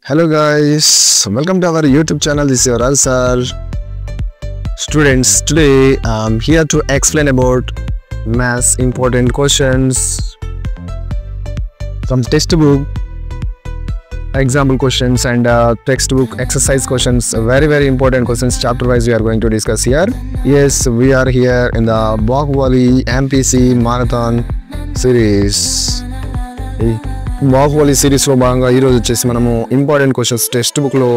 Hello guys, welcome to our YouTube channel. This is your Sir. Students, today I'm here to explain about maths important questions from textbook, example questions and textbook exercise questions. Very important questions chapter wise we are going to discuss here. Yes, we are here in the Bahubali MPC Marathon series. Baahubali సిరీస్లో భాగంగా ఈరోజు వచ్చేసి మనము important questions text బుక్లో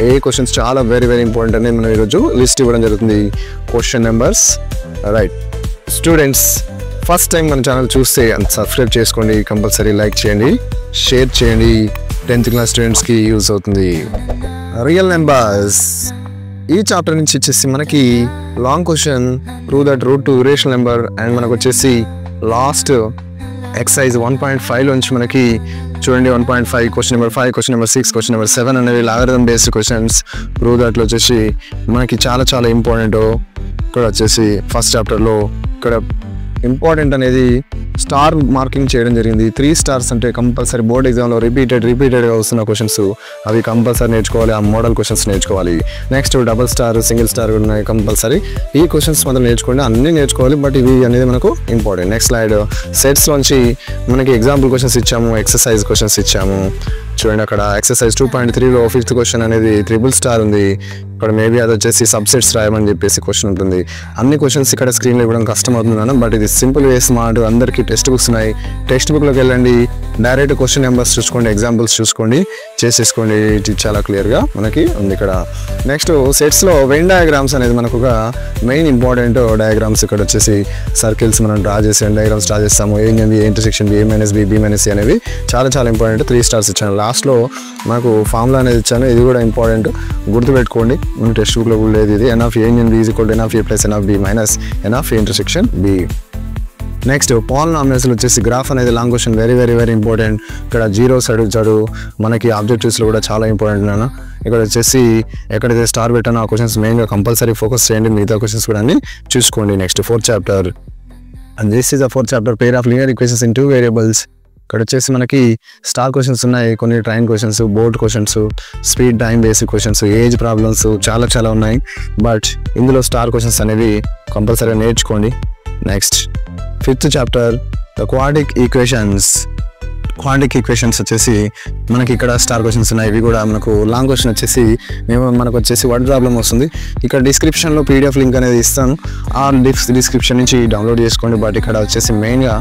ఏ questions చాలా very important అనేది మనం ఈరోజు లిస్ట్ ఇవ్వడం జరుగుతుంది. Question numbers. Right students, first time మన ఛానల్ చూస్తే సబ్స్క్రైబ్ చేసుకోండి, కంపల్సరీ లైక్ చేయండి, షేర్ చేయండి. 10th క్లాస్ స్టూడెంట్స్కి యూజ్ అవుతుంది. రియల్ నెంబర్స్ ఈ చాప్టర్ నుంచి వచ్చేసి మనకి long question prove that root to rational number and మనకు వచ్చేసి లాస్ట్ ఎక్సైజ్ 1.5 నుంచి మనకి చూడండి 1.5 question number 5, question number 6, question number 7 అనేవి లాగరిథం బేస్డ్ క్వశ్చన్స్ ప్రూవ్ దాంట్లో వచ్చేసి మనకి చాలా ఇంపార్టెంట్. ఇక్కడ వచ్చేసి ఫస్ట్ చాప్టర్లో ఇక్కడ ఇంపార్టెంట్ అనేది స్టార్ మార్కింగ్ చేయడం జరిగింది. 3 స్టార్స్ అంటే కంపల్సరీ బోర్డ్ ఎగ్జామ్లో రిపీటెడ్గా వస్తున్న క్వశ్చన్స్ అవి కంపల్సరీ నేర్చుకోవాలి. ఆ మోడల్ క్వశ్చన్స్ నేర్చుకోవాలి. Next double star, single star ఉన్నాయి కంపల్సరీ. ఈ క్వశ్చన్స్ మాత్రం నేర్చుకోండి, అన్నీ నేర్చుకోవాలి, బట్ ఇవి అనేది మనకు ఇంపార్టెంట్. నెక్స్ట్ స్లైడ్ సెట్స్లోంచి మనకి ఎగ్జాంపుల్ క్వశ్చన్స్ ఇచ్చాము, ఎక్సర్సైజ్ క్వశ్చన్స్ ఇచ్చాము. చూడండి అక్కడ ఎక్సర్సైజ్ 2.3లో 5th క్వశ్చన్ అనేది ట్రిపుల్ స్టార్ ఉంది. ఇక్కడ మేబీ అది వచ్చేసి సబ్సెట్స్ రాయమని చెప్పేసి క్వశ్చన్ ఉంటుంది. అన్ని క్వశ్చన్స్ ఇక్కడ స్క్రీన్లో ఇవ్వడం కష్టం అవుతుందన్న, బట్ ఇది సింపుల్ వే స్మార్ట్. అందరికీ టెక్స్ట్ బుక్స్ ఉన్నాయి, టెక్స్ట్ బుక్లోకి వెళ్ళండి, డైరెక్ట్ క్వశ్చన్ నెంబర్స్ చూసుకోండి, ఎగ్జాంపుల్స్ చూసుకోండి, చేసేసుకోండి. ఇది చాలా క్లియర్గా మనకి ఉంది ఇక్కడ. నెక్స్ట్ సెట్స్లో వెన్ డయాగ్రామ్స్ అనేది మనకు ఒక మెయిన్ ఇంపార్టెంట్ డయాగ్రామ్స్. ఇక్కడ వచ్చేసి సర్కిల్స్ మనం డ్రా చేసి డయాగ్రామ్స్ డ్రా చేస్తాము. A intersection B minus B, B minus C అనేవి చాలా ఇంపార్టెంట్. 3 స్టార్స్ ఇచ్చాను. లాస్ట్లో మనకు ఫార్ములా అనేది ఇచ్చాను, ఇది కూడా ఇంపార్టెంట్, గుర్తుపెట్టుకోండి. మన టెక్స్ట్ బుక్లో కూడా లేదు ఇది. N of A union B is equal to n of A plus n of B minus n of A intersection B. Next పాలినామియల్స్లో వచ్చేసి గ్రాఫ్ అనేది లాంగ్ క్వశ్చన్ వెరీ ఇంపార్టెంట్. ఇక్కడ జీరోస్ అడుగుతాడు. మనకి ఆబ్జెక్టివ్స్లో కూడా చాలా ఇంపార్టెంట్ నాన్న. ఇక్కడ వచ్చేసి ఎక్కడైతే స్టార్ పెట్టానో ఆ క్వశ్చన్స్ మెయిన్గా కంపల్సరీ ఫోకస్ చేయండి, మిగతా క్వశ్చన్స్ కూడా అన్ని చూసుకోండి. Next 4th chapter and this is the 4th chapter, pair of linear equations in 2 variables. ఇక్కడ వచ్చేసి మనకి స్టార్ క్వశ్చన్స్ ఉన్నాయి, కొన్ని train questions, board questions, speed time basic questions, age problems చాలా ఉన్నాయి, బట్ ఇందులో స్టార్ క్వశ్చన్స్ అనేవి కంపల్సరీగా నేర్చుకోండి. Next 5th chapter the quadric equations వచ్చేసి మనకి ఇక్కడ స్టార్ క్వశ్చన్స్ ఉన్నాయి. ఇవి కూడా మనకు లాంగ్ క్వశ్చన్ వచ్చేసి మనకు వచ్చేసి వర్డ్ ప్రాబ్లం వస్తుంది. ఇక్కడ డిస్క్రిప్షన్లో PDF లింక్ అనేది ఇస్తాను, ఆ డిస్క్రిప్షన్ నుంచి డౌన్లోడ్ చేసుకోండి. బట్ ఇక్కడ వచ్చేసి మెయిన్గా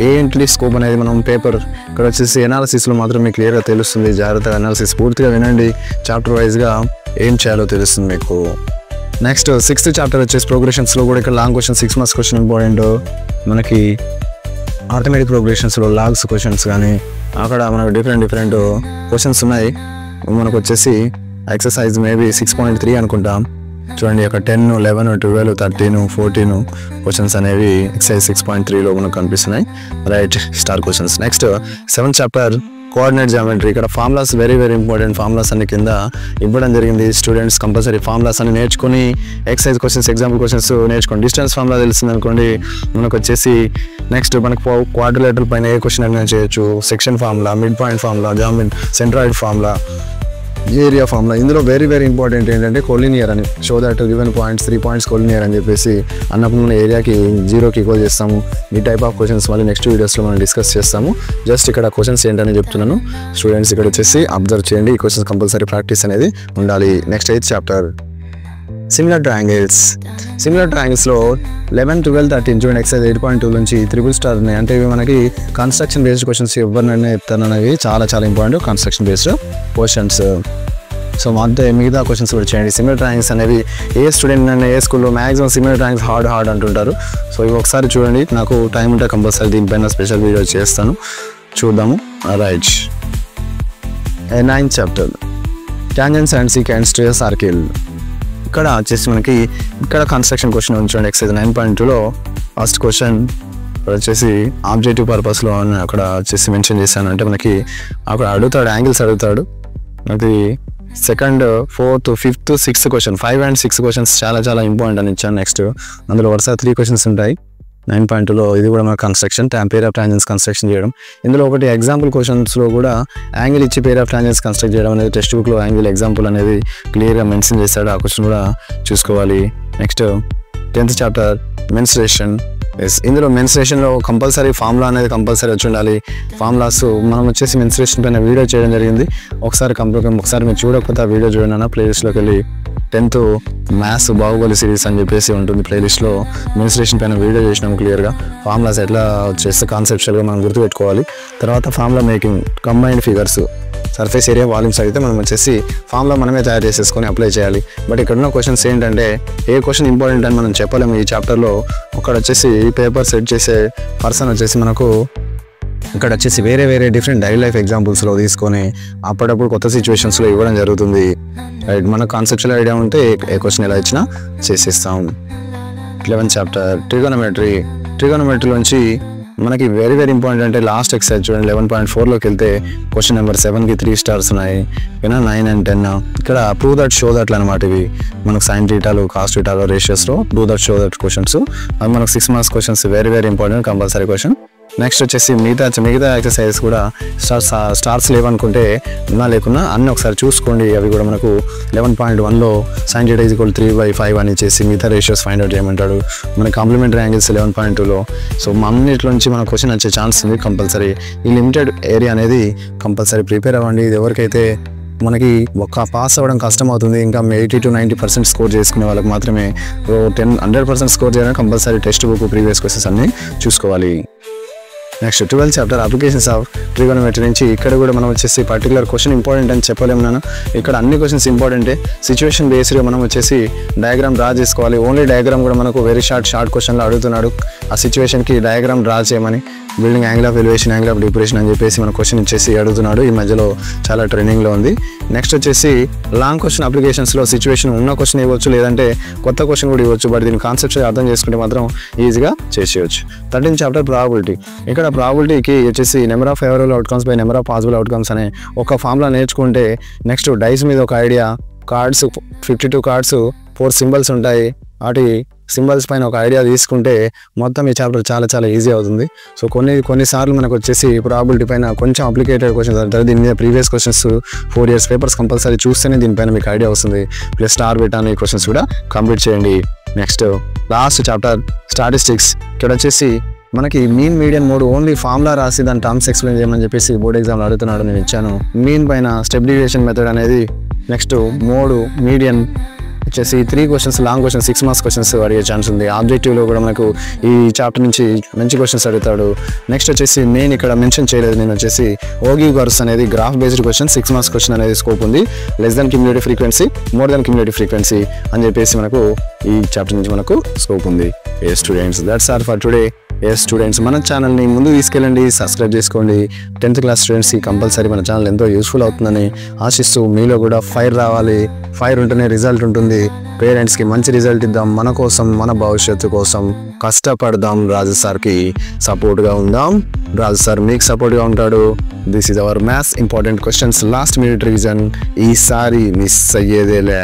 ఏంటి స్కోప్ అనేది మనం పేపర్ ఇక్కడ వచ్చేసి ఎనాలిసిస్లో మాత్రం మీకు క్లియర్గా తెలుస్తుంది. జాగ్రత్తగా అనాలిసిస్ పూర్తిగా వినండి, చాప్టర్ వైజ్గా ఏం చేయాలో తెలుస్తుంది మీకు. నెక్స్ట్ 6th చాప్టర్ వచ్చేసి ప్రోగ్రెషన్స్లో కూడా ఇక్కడ long question 6 marks question important. మనకి ఆర్థమెటిక్ ప్రోగ్రెషన్స్లో లాగ్స్ క్వశ్చన్స్ కానీ అక్కడ మనకు డిఫరెంట్ క్వశ్చన్స్ ఉన్నాయి. మనకు వచ్చేసి ఎక్సర్సైజ్ మేబీ 6.3 అనుకుంటాం. చూడండి అక్కడ 10, 11, 12, 13, 14 క్వశ్చన్స్ అనేవి ఎక్సర్సైజ్ 6.3లో మనకు కనిపిస్తున్నాయి. Right, star questions. Next 7th chapter coordinate geometry. ఇక్కడ ఫార్ములాస్ వెరీ ఇంపార్టెంట్. ఫార్ములాస్ అన్ని కింద ఇవ్వడం జరిగింది. స్టూడెంట్స్ కంపల్సరీ ఫార్ములాస్ అన్ని నేర్చుకుని ఎక్సైజ్ క్వశ్చన్స్, ఎగ్జాంపుల్ క్వశ్చన్స్ నేర్చుకోండి. డిస్టెన్స్ ఫార్ములా తెలిసింది అనుకోండి, మనకు వచ్చేసి నెక్స్ట్ మనకు క్వాడ్రిలేటరల్ పైన ఏ క్వశ్చన్ అయినా చేయొచ్చు. Section formula, mid point formula, centroid formula, area formula. ఇందులో వెరీ ఇంపార్టెంట్ ఏంటంటే కొలినియర్ అని, show that given points 3 points collinear అని చెప్పేసి అన్నప్పుడు మనం ఏరియాకి 0కి ఈక్వల్ చేస్తాము. ఈ టైప్ ఆఫ్ క్వశ్చన్స్ మళ్ళీ నెక్స్ట్ వీడియోస్లో మనం డిస్కస్ చేస్తాము. జస్ట్ ఇక్కడ క్వశ్చన్స్ ఏంటని చెప్తున్నాను. స్టూడెంట్స్ ఇక్కడ వచ్చేసి అబ్జర్వ్ చేయండి, ఈ క్వశ్చన్స్ కంపల్సరీ ప్రాక్టీస్ అనేది ఉండాలి. నెక్స్ట్ 8th చాప్టర్ సిమిలర్ ట్రయాంగిల్స్లో 11, 12, 13 చూడండి. ఎక్సైజ్ 8.2 నుంచి ట్రిపుల్ స్టార్ ఉన్నాయి. అంటే ఇవి మనకి కన్స్ట్రక్షన్ బేస్డ్ క్వశ్చన్స్ ఎవరినైనా చెప్తాను అనేవి చాలా important construction based questions. So అంతే, మిగతా క్వశ్చన్స్ కూడా చేయండి. సిమిలర్ ట్రయాంగిల్స్ అనేవి ఏ స్టూడెంట్ అయినా ఏ స్కూల్లో మ్యాక్సిమం సిమిలర్ ట్రయాంగిల్స్ హార్డ్ అంటుంటారు. సో ఇవి ఒకసారి చూడండి, నాకు టైం ఉంటే కంపల్సరీ దీనిపైన స్పెషల్ వీడియో చేస్తాను, చూద్దాము. Right, 9th chapter tangents and secants to a circle. ఇక్కడ వచ్చేసి మనకి ఇక్కడ కన్స్ట్రక్షన్ క్వశ్చన్ ఉంచండి. ఎక్సైజ్ 9.2లో ఫస్ట్ క్వశ్చన్ వచ్చేసి ఆబ్జెక్టివ్ పర్పస్లో అక్కడ వచ్చేసి మెన్షన్ చేశాను. అంటే మనకి అక్కడ అడుగుతాడు, యాంగిల్స్ అడుగుతాడు. అది 2nd, 4th, 5th, 6th question, 5 and 6 questions చాలా ఇంపార్టెంట్ అని ఇచ్చాను. నెక్స్ట్ అందులో వరుస 3 క్వశ్చన్స్ ఉంటాయి. 9.2లో ఇది కూడా మన construction pair of tangents construction చేయడం. ఇందులో ఒకటి ఎగ్జాంపుల్ క్వశ్చన్స్లో కూడా యాంగిల్ ఇచ్చి పేర్ ఆఫ్ టాంజెంట్స్ కన్స్ట్రక్ట్ చేయడం అనేది టెక్స్ట్ బుక్లో యాంగిల్ ఎగ్జాంపుల్ అనేది క్లియర్గా మెన్షన్ చేస్తాడు. ఆ క్వశ్చన్ కూడా చూసుకోవాలి. Next 10th chapter menstruation. ఇందులో మెన్స్ట్రుయేషన్లో కంపల్సరీ ఫార్ములా అనేది కంపల్సరీ వచ్చి ఉండాలి. ఫార్ములాస్ మనం వచ్చేసి మెన్స్ట్రుయేషన్ పైన వీడియో చేయడం జరిగింది. ఒకసారి మీరు చూడకపోతే ఆ వీడియో చూడండి. ప్లేలిస్ట్లోకి వెళ్ళి 10th మ్యాథ్స్ బాహుబలి సిరీస్ అని చెప్పేసి ఉంటుంది. ప్లేలిస్ట్లో మెన్స్ట్రుయేషన్ పైన వీడియో చేసినాం క్లియర్గా. ఫార్ములాస్ ఎట్లా వచ్చేస్తే కాన్సెప్చువల్గా మనం గుర్తుపెట్టుకోవాలి. తర్వాత formula making, combined figures, surface area, volumes అయితే మనం వచ్చేసి ఫార్ములా మనమే తయారు చేసేసుకొని అప్లై చేయాలి. బట్ ఇక్కడ ఉన్న క్వశ్చన్స్ ఏంటంటే ఏ క్వశ్చన్ ఇంపార్టెంట్ అని మనం చెప్పలేము ఈ చాప్టర్లో. ఇక్కడ వచ్చేసి పేపర్ సెట్ చేసే పర్సన్ వచ్చేసి మనకు ఇక్కడ వచ్చేసి వేరే డిఫరెంట్ డైలీ లైఫ్ ఎగ్జాంపుల్స్లో తీసుకొని అప్పుడప్పుడు కొత్త సిచ్యువేషన్స్లో ఇవ్వడం జరుగుతుంది. రైట్, మనకు కాన్సెప్చువల్ ఐడియా ఉంటే ఏ క్వశ్చన్ ఎలా ఇచ్చినా చేసేస్తాం. 11th చాప్టర్ ట్రిగోనోమెట్రీలోంచి మనకి వెరీ ఇంపార్టెంట్ అంటే లాస్ట్ ఎక్సర్సైజ్ చూడండి. 11.4లోకి వెళ్తే క్వశ్చన్ నెంబర్ 7కి 3 స్టార్స్ ఉన్నాయి. 9 and 10 ఇక్కడ ప్రూవ్ దట్ షో దట్ అనమాట. ఇవి మనకు సైన్ థీటాలు కాస్ థీటాలు రేషియోస్లో prove that show that questions. అవి మనకు 6 marks questions, very important compulsory question. Next వచ్చేసి మిగతా ఎక్సర్సైజ్ కూడా స్టార్స్ లేవనుకుంటే ఉన్నా లేకున్నా అన్నీ ఒకసారి చూసుకోండి. అవి కూడా మనకు 11.1లో సైన్ థీటా ఈజ్ ఈక్వల్ 3/5 అని చేసి మిగతా రేషియోస్ ఫైండ్ అవుట్ చేయమంటాడు. మన కాంప్లిమెంటరీ యాంగిల్స్ 11.2లో. సో అన్నింటిలోంచి మన క్వశ్చన్ వచ్చే ఛాన్స్ ఉంది కంపల్సరీ. ఈ లిమిటెడ్ ఏరియా అనేది కంపల్సరీ ప్రిపేర్ అవ్వండి. ఇది ఎవరికైతే మనకి పాస్ అవ్వడం కష్టం అవుతుంది, ఇంకా 80 to 90% స్కోర్ చేసుకునే వాళ్ళకి మాత్రమే 100% స్కోర్ చేయడానికి compulsory text book previous questions అన్ని చూసుకోవాలి. Next 12th chapter applications of trigonometry నుంచి ఇక్కడ కూడా మనం వచ్చేసి పర్టికులర్ క్వశ్చన్ ఇంపార్టెంట్ అని చెప్పలేము. నేను ఇక్కడ అన్ని క్వశ్చన్స్ ఇంపార్టెంటే. సిచ్యువేషన్ బేస్డ్గా మనం వచ్చేసి డయాగ్రామ్ డ్రా చేసుకోవాలి. ఓన్లీ డయాగ్రామ్ కూడా మనకు వెరీ షార్ట్ క్వశ్చన్లో అడుగుతున్నాడు. ఆ సిచ్యువేషన్కి డయాగ్రామ్ డ్రా చేయమని, building angle of elevation, angle of depression అని చెప్పేసి మన క్వశ్చన్ ఇచ్చేసి అడుగుతున్నాడు. ఈ మధ్యలో చాలా ట్రైనింగ్లో ఉంది. నెక్స్ట్ వచ్చేసి లాంగ్ క్వశ్చన్ అప్లికేషన్స్లో సిచ్యువేషన్ ఉన్న క్వశ్చన్ ఇవ్వచ్చు, లేదంటే కొత్త క్వశ్చన్ కూడా ఇవ్వచ్చు. బట్ దీని కాన్సెప్ట్స్ అర్థం చేసుకుంటే మాత్రం ఈజీగా చేసేయచ్చు. 13th chapter probability. ఇక్కడ ప్రాబబిలిటీకి వచ్చేసి number of favourable outcomes by number of possible outcomes అనే ఒక ఫార్ములా నేర్చుకుంటే నెక్స్ట్ డైస్ మీద ఒక ఐడియా, కార్డ్స్ 52 కార్డ్స్ 4 సింబల్స్ ఉంటాయి. వాటి సింబల్స్ పైన ఒక ఐడియా తీసుకుంటే మొత్తం ఈ చాప్టర్ చాలా ఈజీ అవుతుంది. సో కొన్నిసార్లు మనకు వచ్చేసి ప్రాబిలిటీ పైన కొంచెం అప్లికేటెడ్ క్వశ్చన్స్ అంటారు. దీని మీద previous questions 4 years papers compulsory చూస్తేనే దీనిపైన మీకు ఐడియా వస్తుంది. ప్లస్ స్టార్ పెట్టాను ఈ క్వశ్చన్స్ కూడా కంప్లీట్ చేయండి. Next last chapter statistics. ఇక్కడ వచ్చేసి మనకి mean, median, mode only formula రాసి దాని టర్మ్స్ ఎక్స్ప్లెయిన్ చేయమని చెప్పేసి బోర్డ్ ఎగ్జామ్లో అడుగుతున్నాడు. నేను ఇచ్చాను. మీన్ పైన స్టెప్ డీవియేషన్ మెథడ్ అనేది, నెక్స్ట్ మోడ్, మీడియన్ వచ్చేసి 3 questions long questions 6 marks questions అడిగే ఛాన్స్ ఉంది. ఆబ్జెక్టివ్లో కూడా మనకు ఈ చాప్టర్ నుంచి మంచి క్వశ్చన్స్ అడుగుతాడు. నెక్స్ట్ వచ్చేసి నేను ఇక్కడ మెన్షన్ చేయలేదు, నేను వచ్చేసి ఓగి గర్స్ అనేది graph based question 6 marks question అనేది స్కోప్ ఉంది. Less than cumulative frequency, more than cumulative frequency అని చెప్పేసి మనకు ఈ చాప్టర్ నుంచి మనకు స్కోప్ ఉంది. ఏ students, that's all for today. Students, మన ఛానల్ని ముందు తీసుకెళ్ళండి, సబ్స్క్రైబ్ చేసుకోండి. 10th క్లాస్ స్టూడెంట్స్కి కంపల్సరీ మన ఛానల్ ఎంతో యూస్ఫుల్ అవుతుందని ఆశిస్తూ, మీలో కూడా ఫైర్ రావాలి. ఫైర్ ఉంటేనే రిజల్ట్ ఉంటుంది. పేరెంట్స్కి మంచి రిజల్ట్ ఇద్దాం. మన కోసం, మన భవిష్యత్తు కోసం కష్టపడదాం. రాజు సార్కి సపోర్ట్గా ఉందాం. రాజు సార్ మీకు సపోర్ట్గా ఉంటాడు. This is our maths important questions last minute revision. ఈసారి మిస్ అయ్యేదేలే,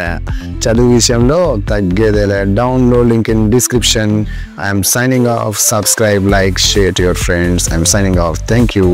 చదువు విషయంలో తగ్గేదేలే. Download link in description. I'm signing off. Subscribe, like, share to your friends. I'm signing off. Thank you.